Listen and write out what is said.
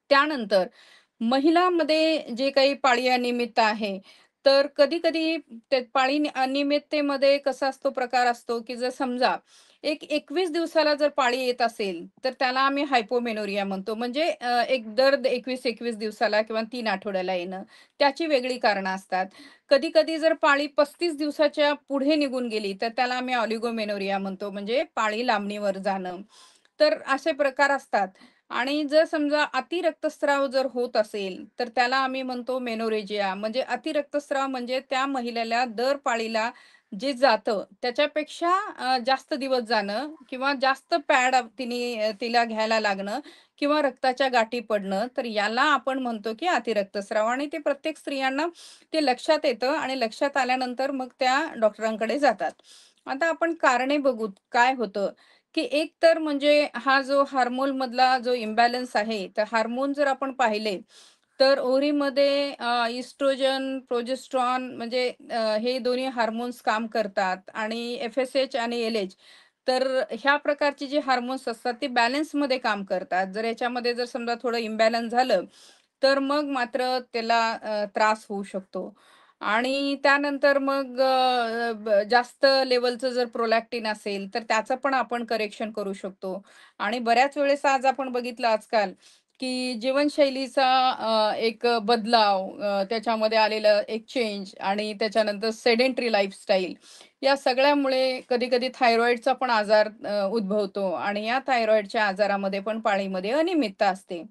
त्यानंतर महिलांमध्ये जे काही पाळी अनियमितता आहे, तर कधी-कधी ते पाळी अनियमिततेमध्ये कसा असतो प्रकार असतो, की जर समजा 21 दिवसाला जर पाळी येत असेल, तर त्याला आम्ही हायपोमेनोरिया म्हणतो. म्हणजे एक दर 21-21 दिवसाला किंवा 3 आठवड्याला येणं. त्याची वेगळी कारणं असतात. कधी-कधी जर पाळी 35 दिवसाच्या पुढे निघून गेली, तर त्याला आम्ही ऑलिगोमेनोरिया म्हणतो. म्हणजे पाळी लांबणीवर जाणं. तर असे प्रकार असतात. आणि जर समजा अति रक्तस्राव जर होत असेल, तर त्याला आम्ही म्हणतो मेनोरेजिया. म्हणजे अति रक्तस्राव म्हणजे त्या महिलेला दर पाळीला जे जातं त्याच्यापेक्षा जास्त दिवस जाणं किंवा जास्त पॅड तिला घ्यायला लागणं किंवा रक्ताच्या गाठी पडणं. तर याला आपण म्हणतो की अति रक्तस्राव आणि ते प्रत्येक स्त्रियांना ते लक्षात येतं आणि लक्षात आल्यानंतर मग त्या डॉक्टरांकडे जातात. आता आपण कारणे बघू काय होतं, की एक तर म्हणजे हा जो हार्मोनमधला जो इम्बॅलन्स आहे, तर हार्मोन जर आपण पाहिले, तर ओव्हरीमध्ये इस्ट्रोजन, प्रोजेस्टेरॉन म्हणजे हे दोन्ही हार्मोन्स काम करतात आणि एफ-एस-एच आणि एल-एच तर ह्या प्रकारचे जे हार्मोन्स असतात ते बॅलन्समध्ये काम करतात. जर याच्यामध्ये जर समजा थोडं इम्बॅलन्स झालं, तर मग मात्र त्याला त्रास होऊ शकतो. आणि त्यानंतर मग जास्त लेव्हलचं जर प्रोलॅक्टिन असेल, तर त्याचं पण आपण करेक्शन करू शकतो. आणि बऱ्याच वेळेस आज आपण बघितलं आजकाल, की जीवनशैलीचा एक बदलाव त्याच्यामध्ये आलेलं एक चेंज आणि त्याच्यानंतर सेडेंटरी लाईफस्टाईल या सगळ्यामुळे कधी-कधी थायरॉइडचा पण आजार उद्भवतो आणि या थायरॉइडच्या आजारामध्ये पण पाळीमध्ये अनियमितता असते.